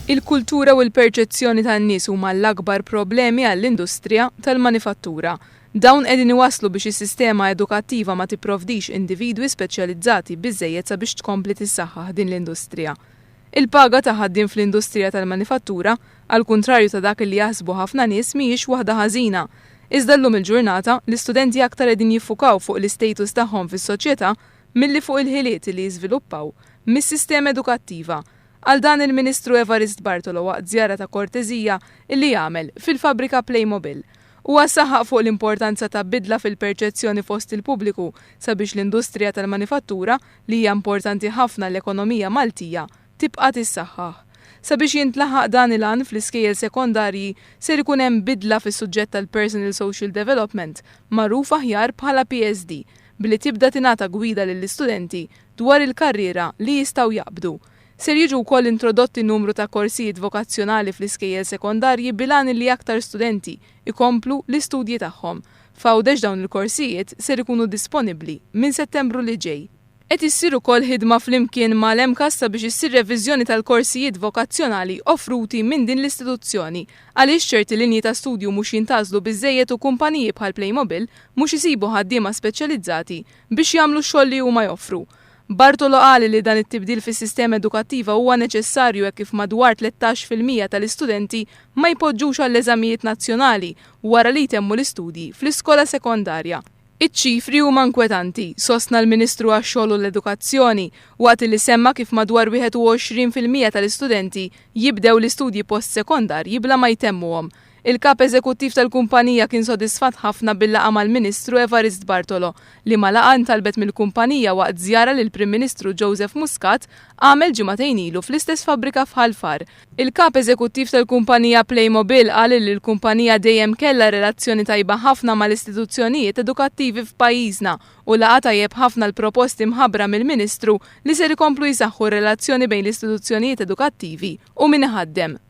Il-kultura u l-perċezzjoni tan-nies huma l-akbar problemi għall-industrija tal-manifattura. Dawn qegħdin iwasslu biex is-sistema edukattiva ma tipprovdix individwi speċjalizzati biżżejjed sabiex tkompli tissaħħaħ din l-industrija. Il-paga ta' ħaddiem fl-industrija tal-manifattura, għal kuntrarju ta' dak li jaħsbu ħafna nies mhijiex waħda ħażina. Iżda llum il-ġurnata l-istudenti aktar qegħdin jiffukaw fuq l-istatus tagħhom fis-soċjetà milli fuq il-ħiliet li jiżviluppaw mis-sistema edukattiva. Għal dan il-Ministru Evarist Bartolo waqt żjara ta' korteżija illi jagħmel fil-Fabbrika Playmobil. Huwa saħaq fuq l-importanza ta' bidla fil-perċezzjoni fost il-pubbliku sabiex l-industrija tal-manifattura li hija importanti ħafna l-ekonomija Maltija tibqa' tissaħħaħ. Sabiex jintlaħaq dan il-għan fl-iskejjel sekondarji ser ikun hemm bidla fis-suġġett tal-Personal Social Development magħruf aħjar bħala PSD billi tibda tingħata gwida lill-istudenti dwar il-karriera li jistgħu jaqbdu. Ser jiġu wkoll introdotti numru ta' korsijiet vokazzjonali fl-iskejjel sekondarji bilan li aktar studenti ikomplu l-istudji tagħhom. F'għawdex dawn il-korsijiet ser ikunu disponibbli minn Settembru li ġej. Qed issir ukoll ħidma flimkien mal-MKAS sabiex issir reviżjoni tal-korsijiet vokazzjonali offruti minn din l-istituzzjoni għaliex ċerti linji ta' studju mhux jintażlu biżżejjed u kumpaniji bħal Playmobil mhux isibu ħaddiema speċjalizzati biex jagħmlu x-xogħol li huma joffru. Bartolo qal li dan it-tibdil fis-sistema edukattiva huwa neċessarju hekk kif madwar 13% tal-istudenti ma jpoġġux għall-eżamijiet nazzjonali wara li jtemmu l-istudji fl-iskola sekondarja. Iċ-ċifri huma inkwetanti, sostna l-Ministru għax-xogħol u l-Edukazzjoni waqt li semma kif madwar 21% tal-istudenti jibdew l-istudji post-sekondarji bla ma jtemmuhom. Il-kap eżekuttiv tal-kumpanija kien sodisfatt ħafna bil-laqgħa mal-Ministru Evarist Bartolo li ma laqgħa ntalbet mill-kumpanija waqt żjara lil Prim Ministru Joseph Muscat għamel ġimagħtejn ilu fl-istess fabbrika f'Ħalfar. Il-kap eżekuttiv tal-kumpanija Playmobil qal li l-kumpanija dejjem kellha relazzjoni tajba ħafna mal-istituzzjonijiet edukattivi f'pajjiżna u laqa tajjeb ħafna l-proposti mħabbra mill-Ministru li ser ikomplu jsaħħu r-relazzjoni bejn l-istituzzjonijiet edukattivi u min iħaddem.